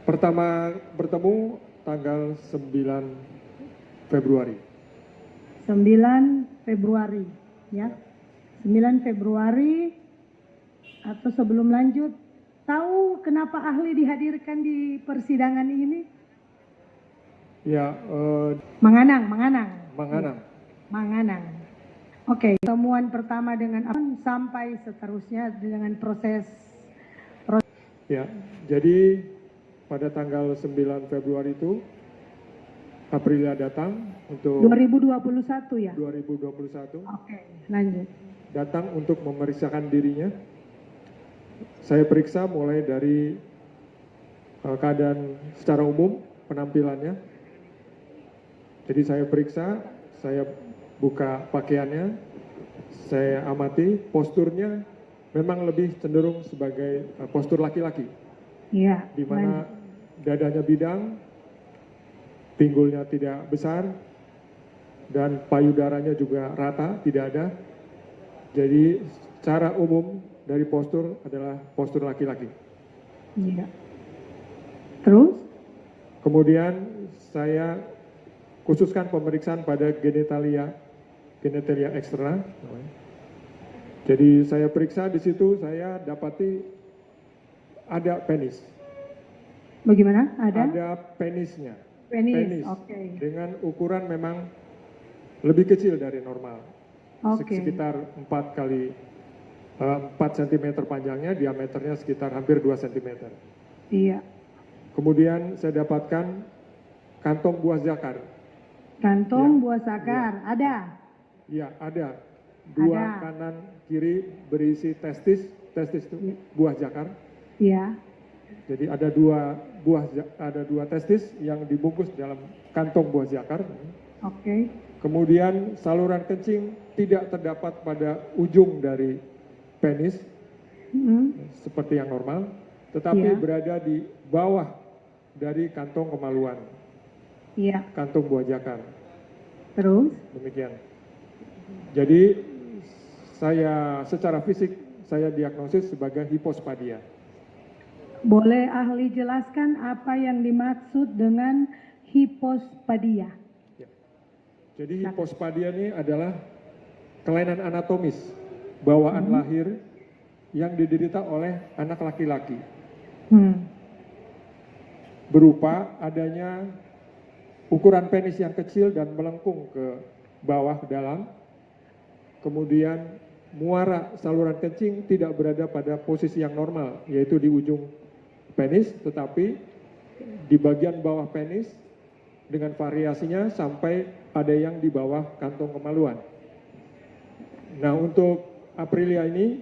Pertama bertemu tanggal 9 Februari. 9 Februari, ya. 9 Februari, atau sebelum lanjut, tahu kenapa ahli dihadirkan di persidangan ini? Ya, Manganang. Oke, temuan pertama dengan apa sampai seterusnya dengan proses. ya, jadi pada tanggal 9 Februari itu Aprilia datang untuk 2021 ya? 2021. Oke, lanjut. Datang untuk memeriksakan dirinya. Saya periksa mulai dari keadaan secara umum, penampilannya. Jadi saya periksa, saya buka pakaiannya, saya amati posturnya memang lebih cenderung sebagai postur laki-laki. Iya. Di mana dadanya bidang, pinggulnya tidak besar, dan payudaranya juga rata, tidak ada. Jadi secara umum dari postur adalah postur laki-laki. Iya. Terus? Kemudian saya khususkan pemeriksaan pada genitalia ekstra. Jadi saya periksa di situ, saya dapati ada penis. Bagaimana? Ada penisnya. Penis. Oke. Dengan ukuran memang lebih kecil dari normal. Sekitar 4 cm panjangnya, diameternya sekitar hampir 2 cm. Iya. Kemudian saya dapatkan kantong buah zakar. Kantong buah zakar, ada? Iya, ada. Dua kanan kiri berisi testis itu buah zakar. Iya. Jadi ada dua testis yang dibungkus dalam kantong buah zakar. Oke. Kemudian saluran kencing tidak terdapat pada ujung dari penis seperti yang normal, tetapi berada di bawah dari kantong kemaluan. Iya. Kantong buah zakar. Terus? Demikian. Jadi saya secara fisik saya diagnosis sebagai hipospadia. Boleh ahli jelaskan apa yang dimaksud dengan hipospadia? Ya. Jadi hipospadia ini adalah kelainan anatomis bawaan lahir yang diderita oleh anak laki-laki. Berupa adanya ukuran penis yang kecil dan melengkung ke bawah ke dalam. Kemudian muara saluran kencing tidak berada pada posisi yang normal, yaitu di ujung penis, tetapi di bagian bawah penis dengan variasinya sampai ada yang di bawah kantong kemaluan. Nah, untuk Aprilia ini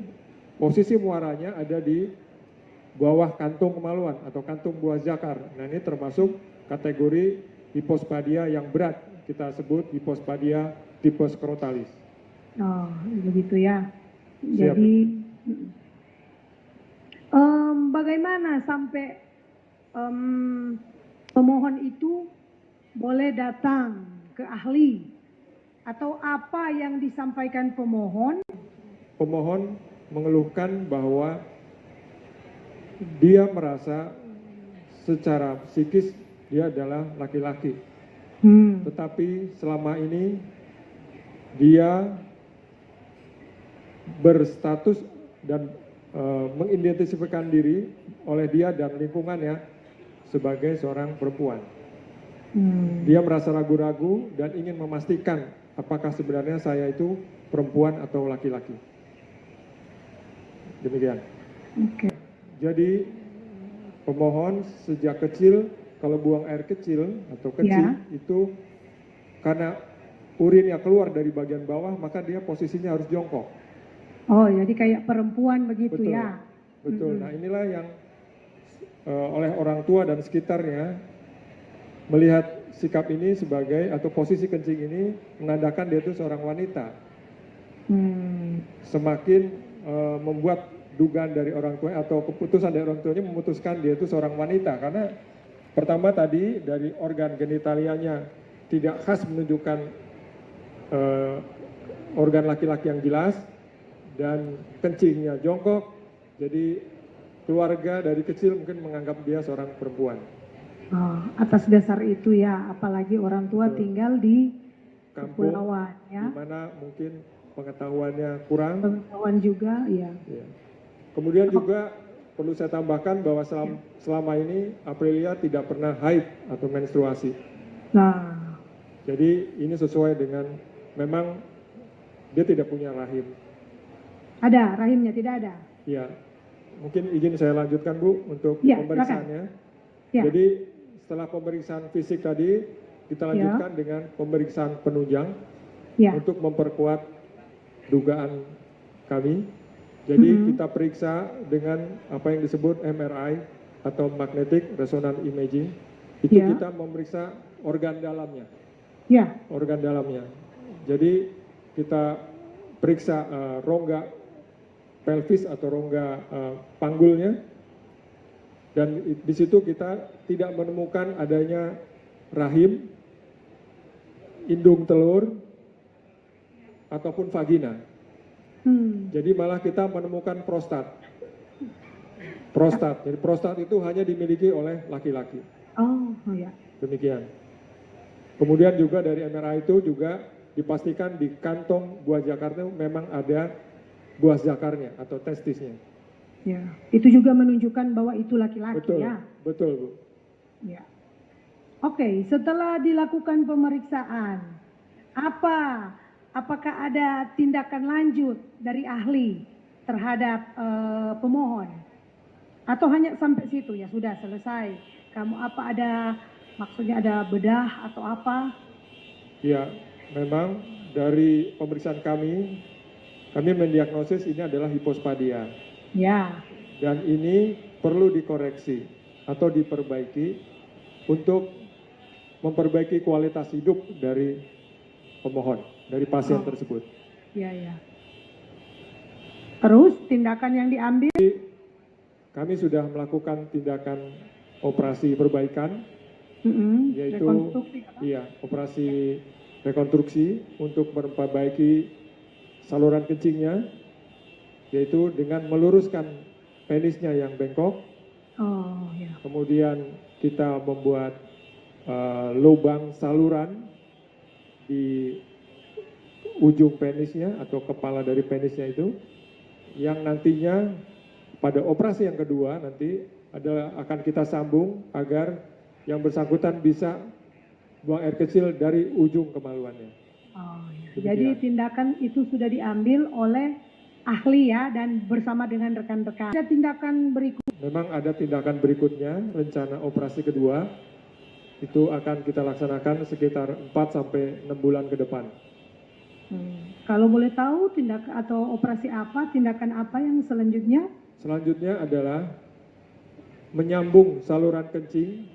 posisi muaranya ada di bawah kantong kemaluan atau kantong buah zakar. Nah, ini termasuk kategori hipospadia yang berat, kita sebut hipospadia tipe skrotalis. Oh, begitu ya. Siap. Jadi bagaimana sampai pemohon itu boleh datang ke ahli, atau apa yang disampaikan pemohon? Pemohon mengeluhkan bahwa dia merasa secara psikis dia adalah laki-laki. Tetapi selama ini dia berstatus dan mengidentifikasikan diri oleh dia dan lingkungannya sebagai seorang perempuan. Dia merasa ragu-ragu dan ingin memastikan apakah sebenarnya saya itu perempuan atau laki-laki. Demikian. Oke. Jadi pemohon sejak kecil kalau buang air kecil atau kecil itu karena urinnya keluar dari bagian bawah, maka dia posisinya harus jongkok. Oh, jadi kayak perempuan begitu. Betul, ya? Betul. Nah, inilah yang oleh orang tua dan sekitarnya melihat sikap ini sebagai, atau posisi kencing ini menandakan dia itu seorang wanita. Semakin membuat dugaan dari orang tua atau keputusan dari orang tuanya memutuskan dia itu seorang wanita, karena pertama tadi dari organ genitalianya tidak khas menunjukkan organ laki-laki yang jelas, dan kencingnya jongkok. Jadi keluarga dari kecil mungkin menganggap dia seorang perempuan. Oh, atas dasar itu ya, apalagi orang tua Betul. tinggal di Kampung kepulauan di ya. mana mungkin pengetahuannya kurang. Pengetahuan juga ya. Ya. Kemudian juga perlu saya tambahkan bahwa selama ini Aprilia tidak pernah haid atau menstruasi. Nah, Jadi ini sesuai dengan memang dia tidak punya rahim. ada rahimnya, tidak ada. Ya, mungkin izin saya lanjutkan Bu untuk Ya, pemeriksaannya. Ya. Jadi setelah pemeriksaan fisik tadi kita lanjutkan dengan pemeriksaan penunjang Ya. untuk memperkuat dugaan kami. Jadi kita periksa dengan apa yang disebut MRI atau magnetic resonance imaging. Itu Ya. kita memeriksa organ dalamnya. Ya. Organ dalamnya. Jadi kita periksa rongga pelvis atau rongga panggulnya, dan di situ kita tidak menemukan adanya rahim, indung telur, ataupun vagina. Jadi malah kita menemukan prostat. Prostat. Jadi prostat itu hanya dimiliki oleh laki-laki. Oh, ya. Demikian. Kemudian juga dari MRI itu juga dipastikan di kantong buah zakar itu memang ada buah zakarnya atau testisnya. Ya. Itu juga menunjukkan bahwa itu laki-laki Betul, ya. betul Bu. Ya. Oke, setelah dilakukan pemeriksaan, apakah ada tindakan lanjut dari ahli terhadap pemohon? Atau hanya sampai situ ya sudah selesai? Kamu maksudnya ada bedah atau apa? Ya, memang dari pemeriksaan kami mendiagnosis ini adalah hipospadia. Ya. Dan ini perlu dikoreksi atau diperbaiki untuk memperbaiki kualitas hidup dari pemohon, dari pasien tersebut. Ya, ya. Terus tindakan yang diambil? Kami sudah melakukan tindakan operasi perbaikan, yaitu operasi rekonstruksi untuk memperbaiki saluran kencingnya, yaitu dengan meluruskan penisnya yang bengkok. Oh, ya. Kemudian kita membuat lubang saluran di ujung penisnya atau kepala dari penisnya itu, yang nantinya pada operasi yang kedua nanti akan kita sambung agar yang bersangkutan bisa buang air kecil dari ujung kemaluannya. Oh, ya. Jadi tindakan itu sudah diambil oleh ahli ya, dan bersama dengan rekan-rekan. Ada tindakan berikut? Memang ada tindakan berikutnya, rencana operasi kedua itu akan kita laksanakan sekitar 4 sampai 6 bulan ke depan. Kalau boleh tahu tindakan atau operasi apa, tindakan apa yang selanjutnya? Selanjutnya adalah menyambung saluran kencing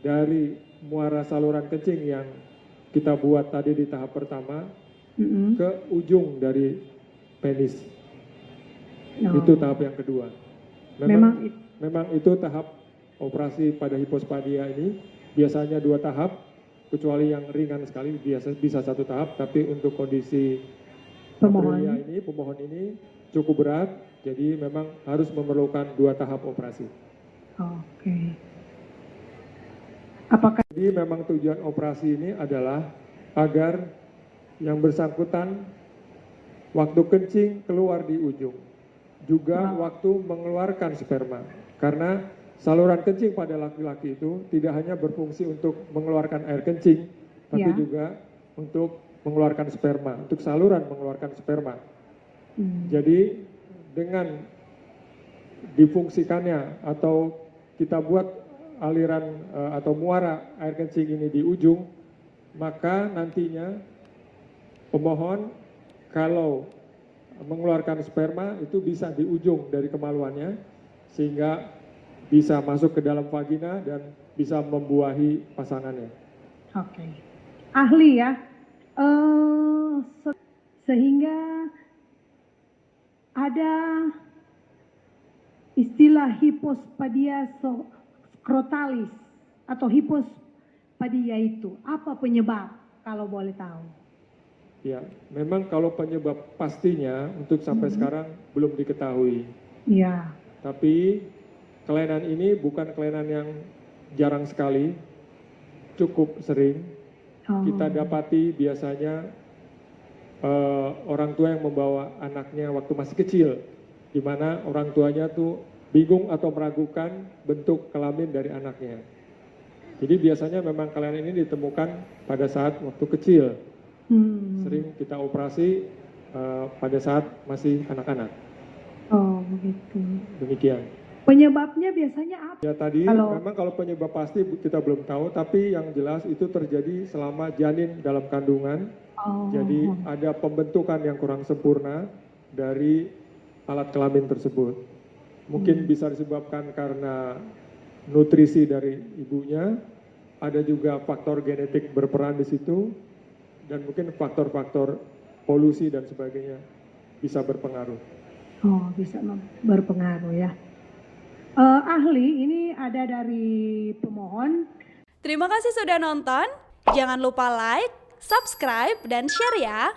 dari muara saluran kencing yang kita buat tadi di tahap pertama ke ujung dari penis. Itu tahap yang kedua. Memang itu tahap operasi pada hipospadia ini biasanya 2 tahap, kecuali yang ringan sekali bisa 1 tahap, tapi untuk kondisi pemohon ini cukup berat, jadi memang harus memerlukan 2 tahap operasi. Oke. Jadi memang tujuan operasi ini adalah agar yang bersangkutan waktu kencing keluar di ujung, juga waktu mengeluarkan sperma. Karena saluran kencing pada laki-laki itu tidak hanya berfungsi untuk mengeluarkan air kencing, tapi juga untuk mengeluarkan sperma, untuk saluran mengeluarkan sperma. Jadi dengan difungsikannya atau kita buat aliran atau muara air kencing ini di ujung, maka nantinya pemohon kalau mengeluarkan sperma itu bisa di ujung dari kemaluannya, sehingga bisa masuk ke dalam vagina dan bisa membuahi pasangannya. Oke. Ahli ya, sehingga ada istilah hipospadia skrotalis atau hipospadia itu. Apa penyebab kalau boleh tahu? Ya, memang kalau penyebab pastinya untuk sampai sekarang belum diketahui. Ya. Tapi kelainan ini bukan kelainan yang jarang sekali, cukup sering. Kita dapati biasanya orang tua yang membawa anaknya waktu masih kecil, di mana orang tuanya tuh bingung atau meragukan bentuk kelamin dari anaknya. Jadi biasanya memang kelainan ini ditemukan pada saat waktu kecil. Sering kita operasi pada saat masih anak-anak. Oh, begitu. Demikian. Penyebabnya biasanya apa? Ya tadi memang kalau penyebab pasti kita belum tahu, tapi yang jelas itu terjadi selama janin dalam kandungan. Jadi ada pembentukan yang kurang sempurna dari alat kelamin tersebut. Mungkin bisa disebabkan karena nutrisi dari ibunya, ada juga faktor genetik berperan di situ, dan mungkin faktor-faktor polusi dan sebagainya bisa berpengaruh. Oh, bisa berpengaruh ya. Ahli, ini ada dari pemohon. Terima kasih sudah nonton. Jangan lupa like, subscribe, dan share ya.